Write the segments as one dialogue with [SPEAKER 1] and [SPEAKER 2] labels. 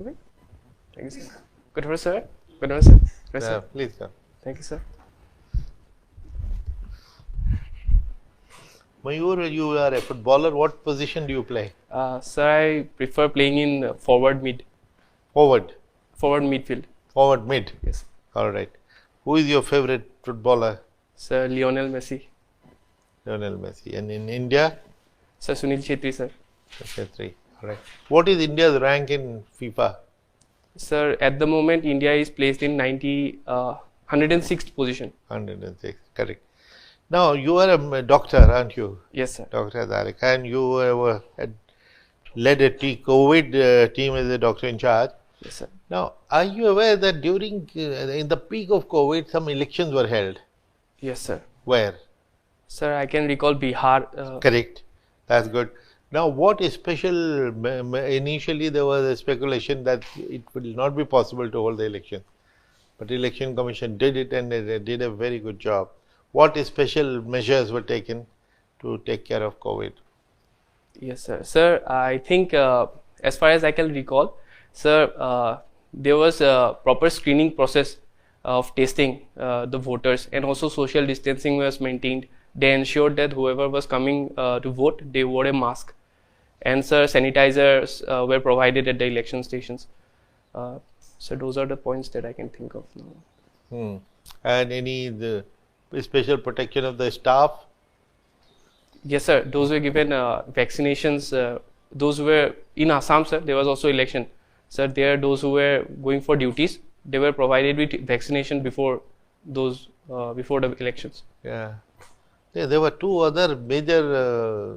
[SPEAKER 1] Okay. Thank you, sir. Good for sir. Good for sir. Good, sir.
[SPEAKER 2] Please come.
[SPEAKER 1] Thank you, sir.
[SPEAKER 2] Mayur, you are a footballer. What position do you play?
[SPEAKER 1] Sir, I prefer playing in forward
[SPEAKER 2] Forward.
[SPEAKER 1] midfield.
[SPEAKER 2] Forward mid.
[SPEAKER 1] Yes.
[SPEAKER 2] All right. Who is your favorite footballer?
[SPEAKER 1] Sir, Lionel Messi.
[SPEAKER 2] Lionel Messi. And in India?
[SPEAKER 1] Sir, Sunil Chhetri, sir.
[SPEAKER 2] Okay, 3. All right. What is India's rank in FIFA?
[SPEAKER 1] Sir, at the moment, India is placed in 106th position.
[SPEAKER 2] 106. Correct. Now, you are a doctor, aren't you?
[SPEAKER 1] Yes, sir.
[SPEAKER 2] Dr. Adarik. And you had led a COVID team as a doctor in charge.
[SPEAKER 1] Yes, sir.
[SPEAKER 2] Now, are you aware that during, in the peak of COVID, some elections were held?
[SPEAKER 1] Yes, sir.
[SPEAKER 2] Where?
[SPEAKER 1] Sir, I can recall Bihar.
[SPEAKER 2] Correct. That's good. Now, what is special? Initially, there was a speculation that it will not be possible to hold the election. But the Election Commission did it, and they did a very good job. What special measures were taken to take care of COVID?
[SPEAKER 1] Yes, sir. Sir, I think as far as I can recall, sir, there was a proper screening process of testing the voters, and also social distancing was maintained. They ensured that whoever was coming to vote, they wore a mask. And sir, sanitizers were provided at the election stations. So those are the points that I can think of now.
[SPEAKER 2] And any special protection of the staff?
[SPEAKER 1] Yes, sir. Those were given vaccinations. Those who were in Assam, sir. There was also election. Sir, there those who were going for duties, they were provided with vaccination before those before the elections.
[SPEAKER 2] Yeah. There were 2 other major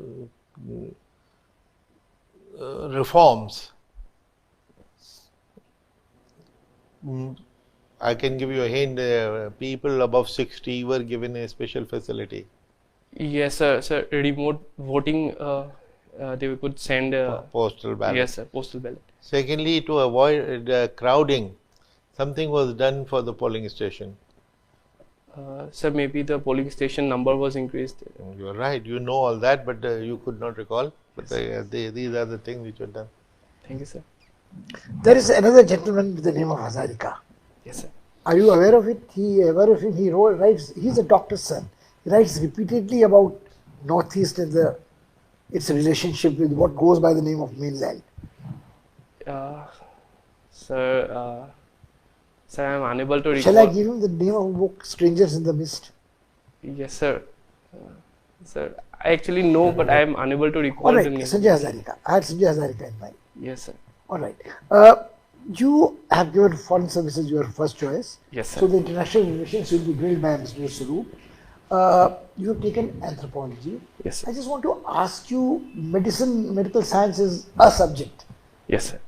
[SPEAKER 2] reforms. I can give you a hint. People above 60 were given a special facility.
[SPEAKER 1] Yes, sir. Sir, remote voting, they could send
[SPEAKER 2] postal ballot.
[SPEAKER 1] Yes, sir. Postal ballot.
[SPEAKER 2] Secondly, to avoid crowding, something was done for the polling station.
[SPEAKER 1] Sir, maybe the polling station number was increased.
[SPEAKER 2] You are right. You know all that, but you could not recall. But these are the things which were done.
[SPEAKER 1] Thank you, sir.
[SPEAKER 3] There is another gentleman with the name of Hazarika.
[SPEAKER 1] Yes, sir.
[SPEAKER 3] Are you aware of it? He writes, he's a doctor's son. He writes repeatedly about Northeast and its relationship with what goes by the name of mainland.
[SPEAKER 1] Sir, I am unable to recall.
[SPEAKER 3] Shall I give him the name of a book, Strangers in the Mist?
[SPEAKER 1] Yes, sir. Sir, I actually know, but I am unable to recall
[SPEAKER 3] All right,
[SPEAKER 1] the name.
[SPEAKER 3] Sanjay Hazarika. I had Sanjay Hazarika in mind.
[SPEAKER 1] Yes, sir.
[SPEAKER 3] All right. You have given foreign services your first choice.
[SPEAKER 1] Yes, sir.
[SPEAKER 3] So the international relations will be drilled by Mr. Swaroop. You have taken anthropology.
[SPEAKER 1] Yes, sir.
[SPEAKER 3] I just want to ask you, medical science is a subject
[SPEAKER 1] Yes, sir.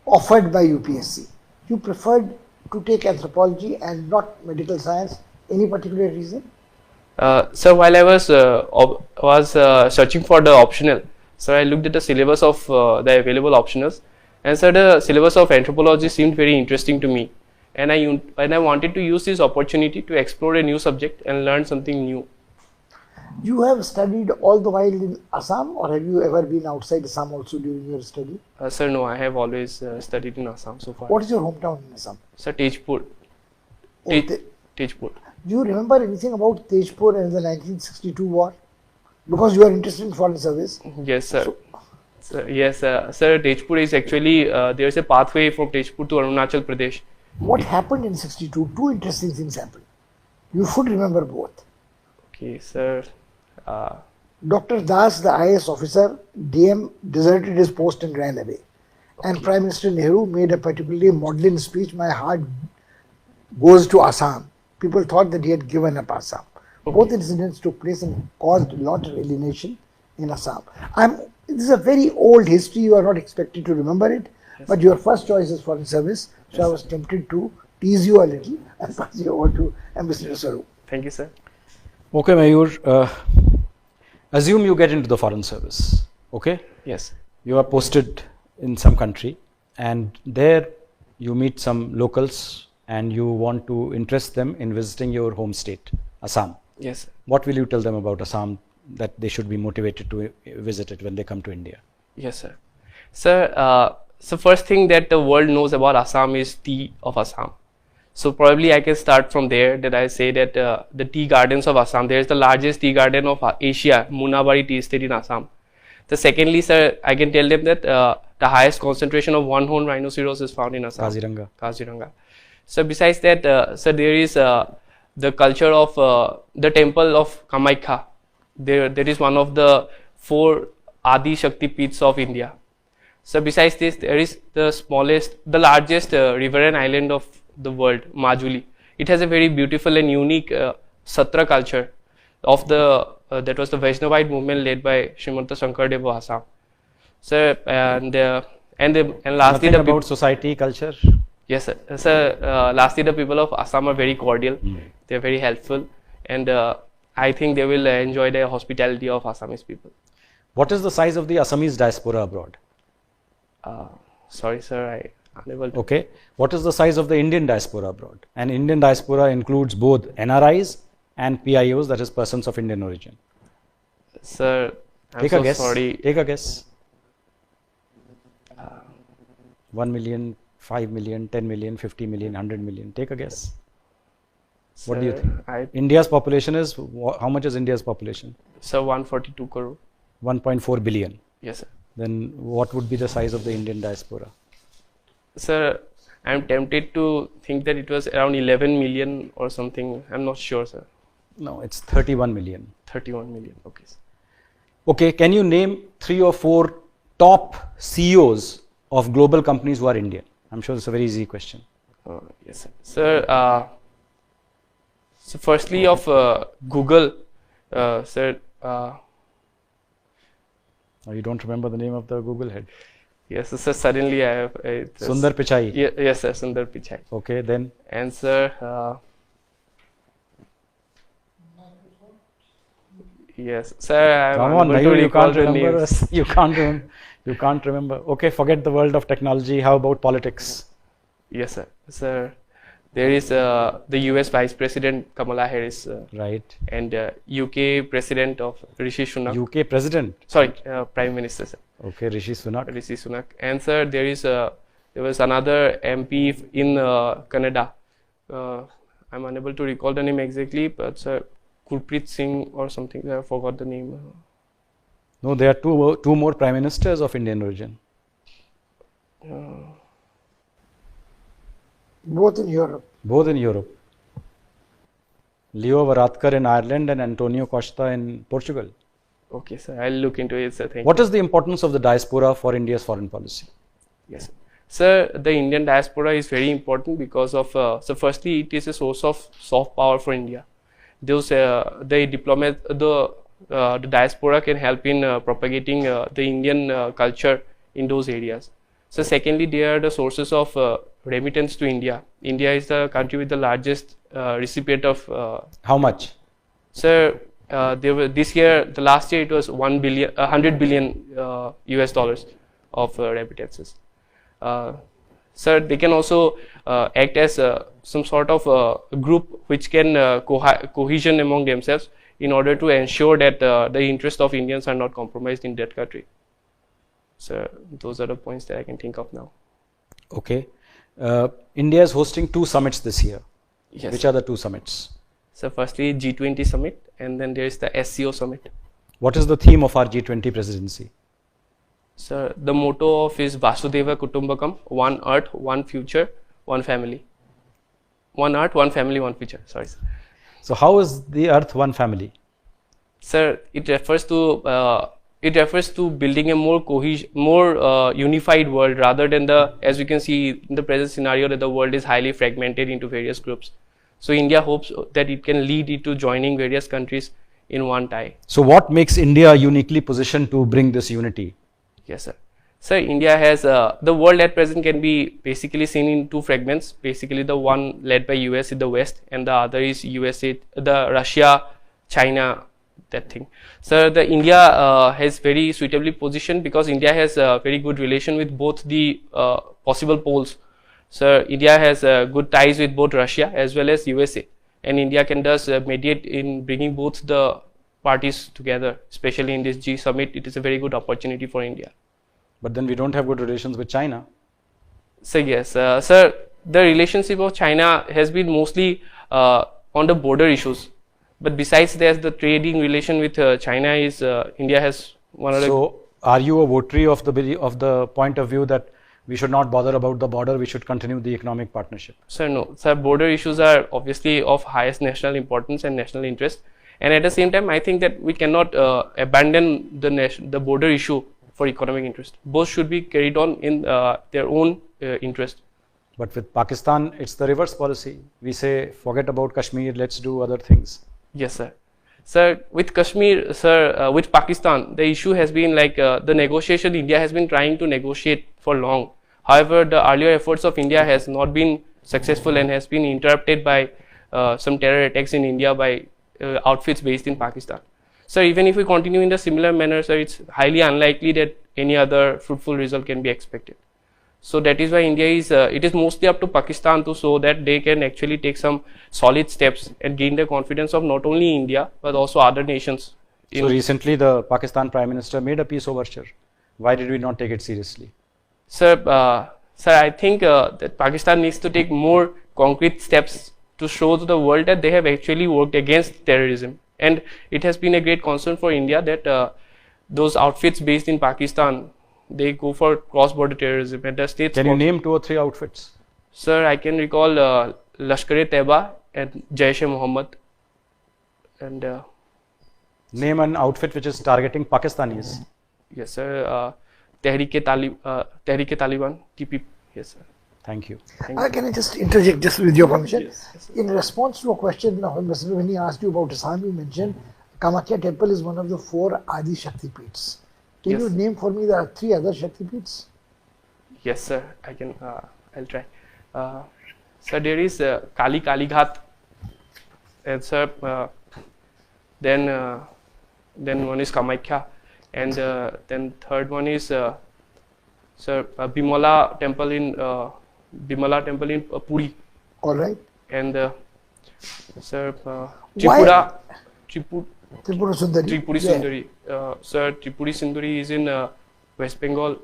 [SPEAKER 3] offered by UPSC. You preferred to take anthropology and not medical science. Any particular reason?
[SPEAKER 1] Sir, while I was searching for the optional, sir, I looked at the syllabus of the available optionals, and sir, the syllabus of anthropology seemed very interesting to me, and I wanted to use this opportunity to explore a new subject and learn something new.
[SPEAKER 3] You have studied all the while in Assam, or have you ever been outside Assam also during your study?
[SPEAKER 1] Sir, no, I have always studied in Assam so far.
[SPEAKER 3] What is your hometown in Assam?
[SPEAKER 1] Sir, Tejpur.
[SPEAKER 3] Oh,
[SPEAKER 1] Tejpur.
[SPEAKER 3] Do you remember anything about Tejpur and the 1962 war? Because you are interested in foreign service.
[SPEAKER 1] Yes, sir. Yes, sir. Tejpur is actually there is a pathway from Tejpur to Arunachal Pradesh.
[SPEAKER 3] What happened in 62? 2 interesting things happened. You should remember both.
[SPEAKER 1] Okay, sir.
[SPEAKER 3] Dr. Das, the IAS officer, DM, deserted his post and ran away. Okay. And Prime Minister Nehru made a particularly maudlin speech. My heart goes to Assam. People thought that he had given up Assam. Okay. Both incidents took place and caused a lot of alienation in Assam. This is a very old history. You are not expected to remember it. Yes. But your first choice is foreign service. So yes, I was tempted to tease you a little and pass you over to Ambassador Swaroop.
[SPEAKER 1] Thank you, sir.
[SPEAKER 4] Okay, Mayur. Assume you get into the foreign service. Okay?
[SPEAKER 1] Yes.
[SPEAKER 4] You are posted in some country, and there you meet some locals and you want to interest them in visiting your home state, Assam.
[SPEAKER 1] Yes, sir.
[SPEAKER 4] What will you tell them about Assam that they should be motivated to visit it when they come to India?
[SPEAKER 1] Yes, sir. Sir, so first thing that the world knows about Assam is tea of Assam. So probably I can start from there, that I say that the tea gardens of Assam, there is the largest tea garden of Asia, Munabari Tea Estate in Assam. The secondly, sir, I can tell them that the highest concentration of one-horned rhinoceros is found in Assam. Kaziranga. So besides that, sir, there is the culture of the temple of Kamaikya. There is one of the 4 Adi Shakti Peeths of India. So besides this, there is the largest riverine island of the world, Majuli. It has a very beautiful and unique Satra culture of that was the Vaishnavite movement led by Srimanta Shankardev of Assam. So and lastly,
[SPEAKER 4] nothing about society, culture.
[SPEAKER 1] Yes, sir. So lastly, the people of Assam are very cordial. They are very helpful, and I think they will enjoy the hospitality of Assamese people.
[SPEAKER 4] What is the size of the Assamese diaspora abroad?
[SPEAKER 1] Sorry, sir, I unable to.
[SPEAKER 4] Okay. What is the size of the Indian diaspora abroad? And Indian diaspora includes both NRIs and PIOs, that is persons of Indian origin.
[SPEAKER 1] Sir, I'm
[SPEAKER 4] Take
[SPEAKER 1] so
[SPEAKER 4] a guess.
[SPEAKER 1] sorry.
[SPEAKER 4] Take a guess. 1 million, 5 million, 10 million, 50 million, 100 million. Take a guess. What do you think? India's population is, how much is India's population?
[SPEAKER 1] Sir, 142 crore.
[SPEAKER 4] 1.4 billion.
[SPEAKER 1] Yes, sir.
[SPEAKER 4] Then what would be the size of the Indian diaspora?
[SPEAKER 1] Sir, I'm tempted to think that it was around 11 million or something. I'm not sure, sir.
[SPEAKER 4] No, it's 31 million.
[SPEAKER 1] 31 million. Okay, sir.
[SPEAKER 4] Okay, can you name 3 or 4 top CEOs of global companies who are Indian? I'm sure it's a very easy question.
[SPEAKER 1] Yes, sir. Sir, so firstly of Google, sir.
[SPEAKER 4] You don't remember the name of the Google head?
[SPEAKER 1] Yes, sir. Suddenly I have.
[SPEAKER 4] Sundar Pichai.
[SPEAKER 1] Yes, sir. Sundar Pichai.
[SPEAKER 4] Okay, then.
[SPEAKER 1] And sir. Yes, sir.
[SPEAKER 4] Come on, you can't remember. You can't remember. Okay, forget the world of technology. How about politics?
[SPEAKER 1] Yes, sir. Sir, there is the US Vice President Kamala Harris.
[SPEAKER 4] Right.
[SPEAKER 1] And UK President of Rishi Sunak.
[SPEAKER 4] UK President.
[SPEAKER 1] Sorry, Prime Minister, sir.
[SPEAKER 4] Okay, Rishi Sunak.
[SPEAKER 1] Rishi Sunak. And sir, there was another MP in Canada. I'm unable to recall the name exactly, but sir, Gurpreet Singh or something. I forgot the name.
[SPEAKER 4] No, there are two more prime ministers of Indian origin.
[SPEAKER 3] Both in Europe.
[SPEAKER 4] Both in Europe. Leo Varadkar in Ireland and Antonio Costa in Portugal.
[SPEAKER 1] Okay, sir. I'll look into it, sir. Thank you.
[SPEAKER 4] What is the importance of the diaspora for India's foreign policy?
[SPEAKER 1] Yes, sir. The Indian diaspora is very important because of, so firstly, it is a source of soft power for India. Those, the diaspora can help in propagating the Indian culture in those areas. So secondly, they are the sources of remittance to India. India is the country with the largest recipient of.
[SPEAKER 4] How much?
[SPEAKER 1] Sir, this year, the last year it was 100 billion US dollars of remittances. Sir, they can also act as some sort of group which can cohesion among themselves in order to ensure that the interests of Indians are not compromised in that country. So those are the points that I can think of now.
[SPEAKER 4] Okay. India is hosting 2 summits this year.
[SPEAKER 1] Yes.
[SPEAKER 4] Which are the 2 summits? So
[SPEAKER 1] firstly, G20 summit, and then there is the SCO summit.
[SPEAKER 4] What is the theme of our G20 presidency?
[SPEAKER 1] So the motto of is Vasudhaiva Kutumbakam, one earth, one future, one family. One earth, one family, one future. Sorry, sir.
[SPEAKER 4] So how is the earth one family?
[SPEAKER 1] Sir, it refers to building a more unified world rather than as we can see in the present scenario, that the world is highly fragmented into various groups. So India hopes that it can lead it to joining various countries in one tie.
[SPEAKER 4] So what makes India uniquely positioned to bring this unity?
[SPEAKER 1] Yes, sir. Sir, India has, the world at present can be basically seen in 2 fragments. Basically, the one led by US in the West, and the other is Russia, China, that thing. So the India has very suitably positioned because India has a very good relation with both the possible poles. So India has good ties with both Russia as well as USA, and India can thus mediate in bringing both the parties together, especially in this G summit. It is a very good opportunity for India.
[SPEAKER 4] But then we don't have good relations with China.
[SPEAKER 1] So yes, sir, the relationship of China has been mostly on the border issues. But besides that, the trading relation with China is India has one of the.
[SPEAKER 4] So, are you a votary of the point of view that we should not bother about the border, we should continue the economic partnership?
[SPEAKER 1] Sir, no. Sir, border issues are obviously of highest national importance and national interest. And at the same time, I think that we cannot abandon the border issue for economic interest. Both should be carried on in their own interest.
[SPEAKER 4] But with Pakistan, it's the reverse policy. We say, forget about Kashmir, let's do other things.
[SPEAKER 1] Yes, sir. Sir, with Kashmir, sir, with Pakistan, the issue has been like the negotiation India has been trying to negotiate for long. However, the earlier efforts of India has not been successful and has been interrupted by some terror attacks in India by outfits based in Pakistan. So even if we continue in the similar manner, sir, it's highly unlikely that any other fruitful result can be expected. So that is why India is, it is mostly up to Pakistan to show that they can actually take some solid steps and gain the confidence of not only India, but also other nations.
[SPEAKER 4] So recently the Pakistan Prime Minister made a peace overture. Why did we not take it seriously?
[SPEAKER 1] Sir, I think that Pakistan needs to take more concrete steps to show to the world that they have actually worked against terrorism. And it has been a great concern for India that those outfits based in Pakistan, they go for cross-border terrorism. And the states.
[SPEAKER 4] Can you name 2 or 3 outfits?
[SPEAKER 1] Sir, I can recall Lashkar-e-Taiba and Jaish-e-Mohammed. And
[SPEAKER 4] name an outfit which is targeting Pakistanis.
[SPEAKER 1] Yes, sir. Tehreek-e-Taliban, TPP. Yes, sir.
[SPEAKER 4] Thank you.
[SPEAKER 3] Can I just interject, just with your permission?
[SPEAKER 1] Yes.
[SPEAKER 3] In response to a question, when he asked you about Assam, you mentioned Kamakhya temple is one of the 4 Adi Shakti Peeths. Can
[SPEAKER 1] Yes.
[SPEAKER 3] you name for me the 3 other Shakti Peeths?
[SPEAKER 1] Yes, sir. I can. I'll try. Sir, there is Kali Ghat, and sir, then one is Kamakhya, and then third one is sir Bimala temple in Puri,
[SPEAKER 3] All right.
[SPEAKER 1] and sir
[SPEAKER 3] Why-
[SPEAKER 1] Tripura
[SPEAKER 3] Tripura Sundari.
[SPEAKER 1] Tripuri
[SPEAKER 3] Yeah.
[SPEAKER 1] Sundari. Sir, Tripuri Sundari is in West Bengal.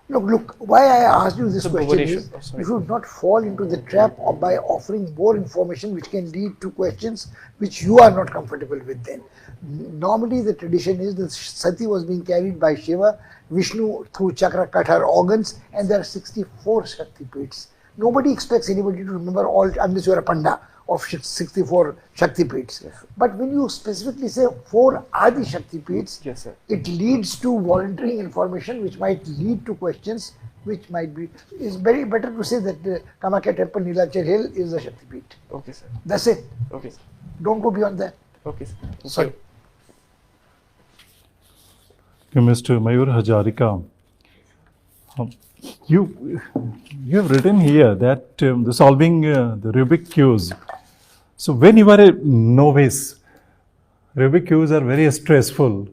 [SPEAKER 3] Look, why I asked you this
[SPEAKER 1] The
[SPEAKER 3] question
[SPEAKER 1] Bhubaneswar.
[SPEAKER 3] is,
[SPEAKER 1] Oh, sorry.
[SPEAKER 3] you should not fall into the trap of by offering more information which can lead to questions which you are not comfortable with then. Normally the tradition is that Sati was being carried by Shiva, Vishnu through Chakra cut her organs, and there are 64 Shakti Peeths. Nobody expects anybody to remember all unless you are a Panda of 64 Shakti Peeths.
[SPEAKER 1] Yes.
[SPEAKER 3] But when you specifically say 4 Adi Shakti Peeths,
[SPEAKER 1] Yes, sir.
[SPEAKER 3] it leads to volunteering information which might lead to questions which might be. It's very better to say that Kamakhya temple, Nilachal Hill is a Shakti Peeth.
[SPEAKER 1] Okay, sir.
[SPEAKER 3] That's it.
[SPEAKER 1] Okay, sir.
[SPEAKER 3] Don't go beyond that.
[SPEAKER 1] Okay, sir. Thank
[SPEAKER 3] Sorry.
[SPEAKER 1] you.
[SPEAKER 5] Okay, Mr. Mayur Hajarika, you have written here that the solving the Rubik cubes. So when you are a novice, Rubik cubes are very stressful.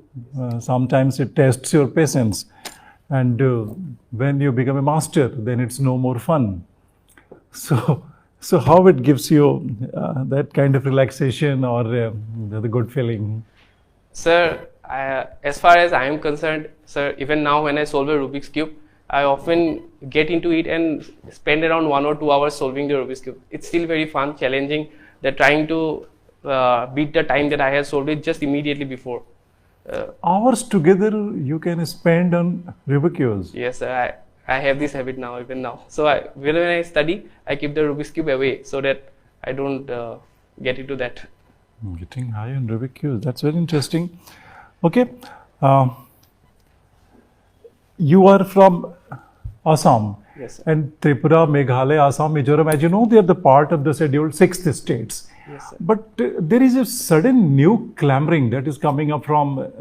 [SPEAKER 5] Sometimes it tests your patience, and when you become a master, then it's no more fun. So how it gives you that kind of relaxation or the good feeling?
[SPEAKER 1] Sir, as far as I am concerned, sir, even now when I solve a Rubik's Cube, I often get into it and spend around 1 or 2 hours solving the Rubik's Cube. It's still very fun, challenging. They're trying to beat the time that I have solved it just immediately before.
[SPEAKER 5] Hours together you can spend on Rubik cubes.
[SPEAKER 1] Yes, sir, I have this habit now, even now. So when I study, I keep the Rubik's Cube away so that I don't get into that.
[SPEAKER 5] Getting high on Rubik cubes. That's very interesting. Okay. You are from Assam.
[SPEAKER 1] Yes, sir.
[SPEAKER 5] And Tripura, Meghalaya, Assam, Mizoram, as you know, they are the part of the scheduled 6th states.
[SPEAKER 1] Yes, sir.
[SPEAKER 5] But there is a sudden new clamoring that is coming up from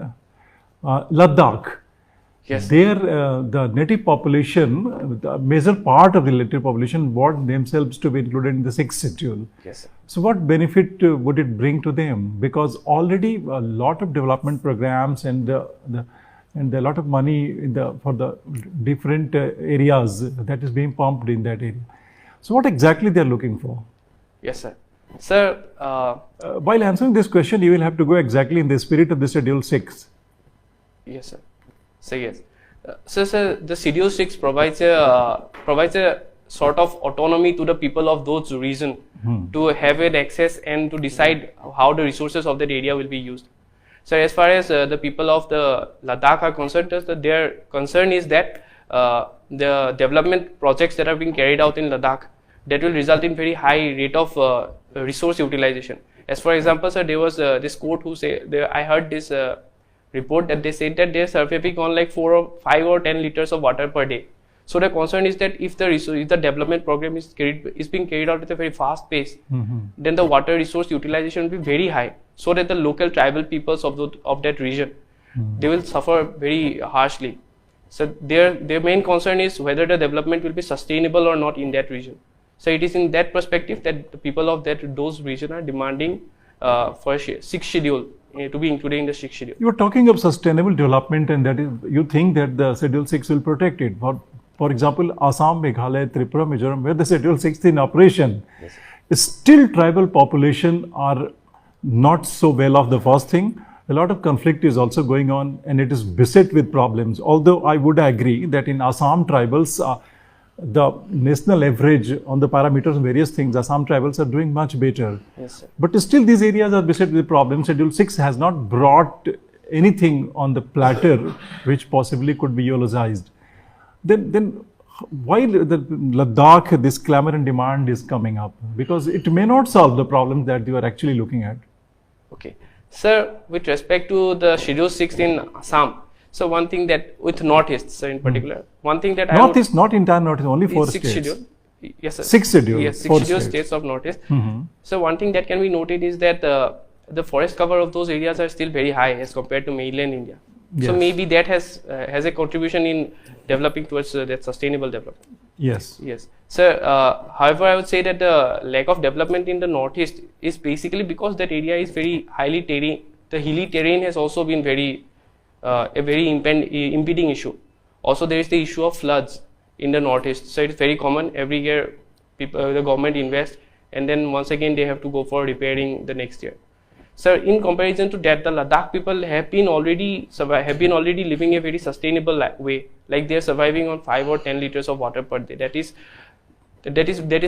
[SPEAKER 5] Ladakh.
[SPEAKER 1] Yes.
[SPEAKER 5] There, the native population, the major part of the native population want themselves to be included in the 6th schedule.
[SPEAKER 1] Yes, sir.
[SPEAKER 5] So what benefit would it bring to them? Because already a lot of development programs and a lot of money for the different areas that is being pumped in that area. So what exactly they are looking for?
[SPEAKER 1] Yes, sir. Sir,
[SPEAKER 5] While answering this question, you will have to go exactly in the spirit of the Schedule 6.
[SPEAKER 1] yes, sir. So yes, Sir, the Schedule 6 provides a sort of autonomy to the people of those region to have an access and to decide how the resources of that area will be used. So as far as the people of the Ladakh are concerned, their concern is that the development projects that are being carried out in Ladakh, that will result in very high rate of resource utilization. As for example, sir, there was this quote who say, I heard this report that they said that they are surviving on like 4 or 5 or 10 liters of water per day. So the concern is that if the development program is being carried out at a very fast pace, then the water resource utilization will be very high, so that the local tribal peoples of that region, they will suffer very harshly. So their main concern is whether the development will be sustainable or not in that region. So it is in that perspective that the people of those region are demanding for a 6th schedule to be included in the 6th schedule.
[SPEAKER 5] You are talking of sustainable development, and that is, you think that the Schedule 6 will protect it. For example, Assam, Meghalaya, Tripura, Mizoram, where the Schedule 6 is in operation, still tribal population are not so well off. The first thing, a lot of conflict is also going on, and it is beset with problems. Although I would agree that in Assam tribals, the national average on the parameters and various things, Assam tribals are doing much better.
[SPEAKER 1] Yes, sir.
[SPEAKER 5] But still these areas are beset with problems. Schedule 6 has not brought anything on the platter which possibly could be eulogized. Then why the Ladakh, this clamor and demand is coming up? Because it may not solve the problems that you are actually looking at.
[SPEAKER 1] Okay. Sir, with respect to the Schedule 6 in Assam, so one thing that with Northeast, sir, in particular, one thing that
[SPEAKER 5] Northeast, not entire Northeast, only 4
[SPEAKER 1] 6th
[SPEAKER 5] states.
[SPEAKER 1] schedule. Yes, sir.
[SPEAKER 5] 6th schedule.
[SPEAKER 1] Yes, 6
[SPEAKER 5] 4
[SPEAKER 1] schedule
[SPEAKER 5] states.
[SPEAKER 1] states of Northeast. So one thing that can be noted is that the forest cover of those areas are still very high as compared to mainland India. So
[SPEAKER 5] Yes.
[SPEAKER 1] maybe that has a contribution in developing towards that sustainable development.
[SPEAKER 5] Yes.
[SPEAKER 1] Yes, sir. However, I would say that the lack of development in the Northeast is basically because that area is very highly terrain. The hilly terrain has also been a very impeding issue. Also, there is the issue of floods in the Northeast. So it's very common. Every year, the government invests, and then once again they have to go for repairing the next year. Sir, in comparison to that, the Ladakh people have been already living a very sustainable way. Like they are surviving on 5 or 10 liters of water per day. That is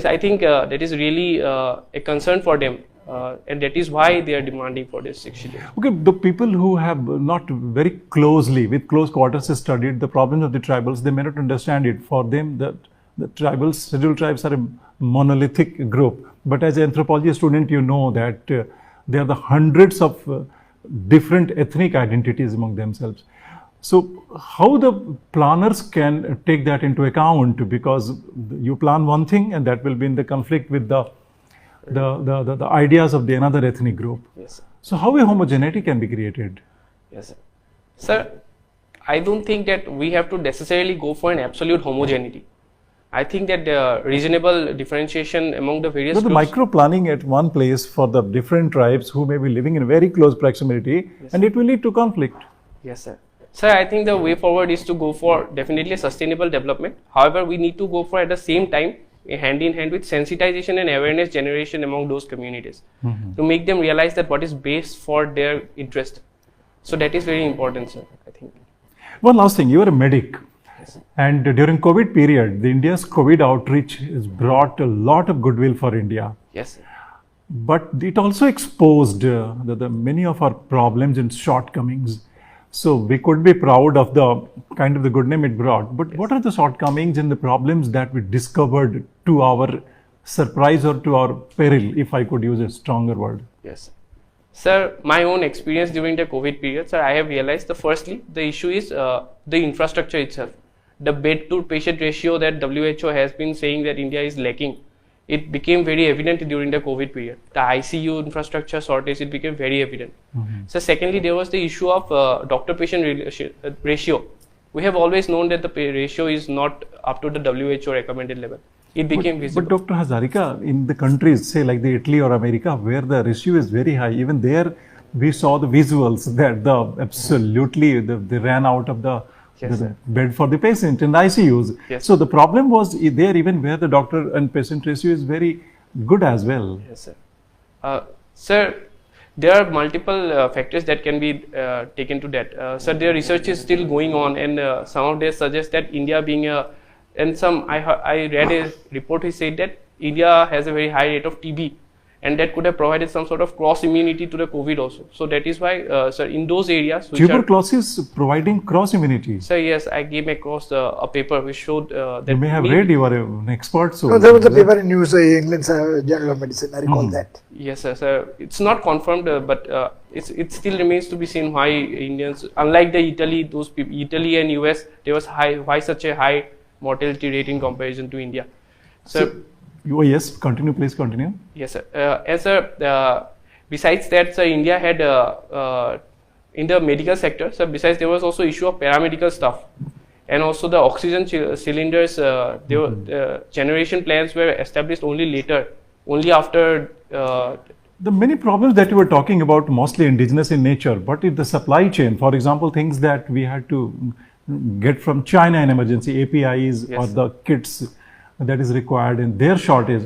[SPEAKER 1] I think that is really a concern for them, and that is why they are demanding for this 6th schedule.
[SPEAKER 5] Okay, the people who have not very closely, with close quarters studied the problems of the tribals, they may not understand it. For them, the tribals, scheduled tribes are a monolithic group. But as an anthropology student, you know that there are the hundreds of different ethnic identities among themselves. So how the planners can take that into account, because you plan one thing and that will be in the conflict with the ideas of the another ethnic group.
[SPEAKER 1] Yes, sir.
[SPEAKER 5] So how a homogeneity can be created?
[SPEAKER 1] Yes, sir. Sir, I don't think that we have to necessarily go for an absolute homogeneity. I think that the reasonable differentiation among the various
[SPEAKER 5] So the
[SPEAKER 1] groups,
[SPEAKER 5] micro planning at one place for the different tribes who may be living in very close proximity, and it will lead to conflict.
[SPEAKER 1] Yes, sir. Sir, I think the way forward is to go for definitely sustainable development. However, we need to go for at the same time hand in hand with sensitization and awareness generation among those communities to make them realize that what is best for their interest. So that is very important, sir, I think.
[SPEAKER 5] One last thing, you are a medic.
[SPEAKER 1] Yes.
[SPEAKER 5] And during COVID period, the India's COVID outreach has brought a lot of goodwill for India.
[SPEAKER 1] Yes, sir.
[SPEAKER 5] But it also exposed the many of our problems and shortcomings. So we could be proud of the kind of the good name it brought. But what are the shortcomings and the problems that we discovered to our surprise or to our peril, if I could use a stronger word?
[SPEAKER 1] Yes. Sir, my own experience during the COVID period, sir, I have realized firstly, the issue is the infrastructure itself. The bed to patient ratio that WHO has been saying that India is lacking, it became very evident during the COVID period. The ICU infrastructure shortage, it became very evident. So secondly, there was the issue of doctor-patient ratio. We have always known that the ratio is not up to the WHO recommended level. It became visible.
[SPEAKER 5] But Dr. Hazarika, in the countries, say like the Italy or America, where the ratio is very high, even there we saw the visuals that they ran out of the bed for the patient in the ICUs.
[SPEAKER 1] Yes.
[SPEAKER 5] So the problem was there even where the doctor and patient ratio is very good as well.
[SPEAKER 1] Yes, sir. Sir, there are multiple factors that can be taken to that. So their research is still going on, and some of them suggest that India being I read a report which said that India has a very high rate of TB, and that could have provided some sort of cross immunity to the COVID also. So that is why, sir, in those areas which
[SPEAKER 5] Tuberculosis providing cross immunity.
[SPEAKER 1] Sir, yes, I came across a paper which showed that
[SPEAKER 5] You may have read, you are an expert. So
[SPEAKER 3] No, there was a paper in News England's Journal of Medicine. I recall that.
[SPEAKER 1] Yes, sir. Sir, it's not confirmed, but it still remains to be seen why Indians, unlike the Italy, those people, Italy and US, there was why such a high mortality rate in comparison to India. So
[SPEAKER 5] Oh, yes, continue, please continue.
[SPEAKER 1] yes, sir. And sir, besides that, sir, India had in the medical sector. So besides, there was also issue of paramedical stuff, and also the oxygen cylinders. There were generation plans were established only later, only after.
[SPEAKER 5] The many problems that you were talking about, mostly indigenous in nature, but in the supply chain, for example, things that we had to get from China in emergency, APIs or
[SPEAKER 1] Yes.
[SPEAKER 5] the kits that is required in their shortage,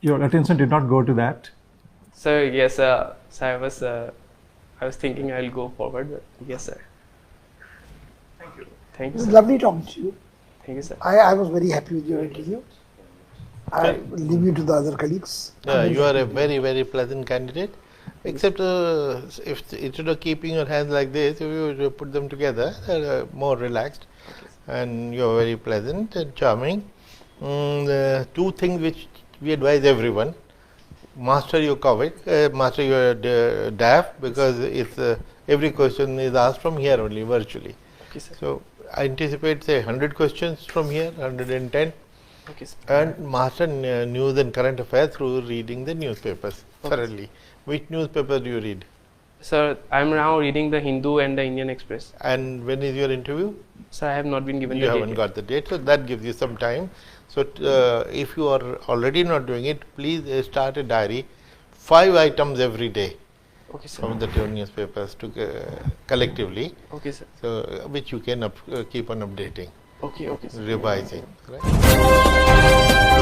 [SPEAKER 5] your attention did not go to that.
[SPEAKER 1] So yes, so I was thinking I'll go forward. But yes, sir. Thank you. Thank
[SPEAKER 3] It
[SPEAKER 1] you,
[SPEAKER 3] was
[SPEAKER 1] sir.
[SPEAKER 3] lovely talking to you.
[SPEAKER 1] Thank you, sir.
[SPEAKER 3] I was very happy with your interview. I will leave you to the other colleagues.
[SPEAKER 2] You are a very, very pleasant candidate. Except if instead of keeping your hands like this, if you put them together, they're more relaxed, and you are very pleasant and charming. Two things which we advise everyone: master your COVID, master your DAF, because it's every question is asked from here only virtually.
[SPEAKER 1] Okay, sir.
[SPEAKER 2] So I anticipate say 100 questions from here, 110,
[SPEAKER 1] Okay, sir.
[SPEAKER 2] and master news and current affairs through reading the newspapers thoroughly. Which newspaper do you read?
[SPEAKER 1] Sir, I'm now reading the Hindu and the Indian Express.
[SPEAKER 2] And when is your interview?
[SPEAKER 1] Sir, I have not been given
[SPEAKER 2] You
[SPEAKER 1] the
[SPEAKER 2] haven't
[SPEAKER 1] date.
[SPEAKER 2] got the date, so that gives you some time. So if you are already not doing it, please start a diary, 5 items every day
[SPEAKER 1] Okay, sir.
[SPEAKER 2] from the two newspapers to collectively,
[SPEAKER 1] Okay, sir.
[SPEAKER 2] so which you can keep on updating,
[SPEAKER 1] Okay, sir.
[SPEAKER 2] revising. Right?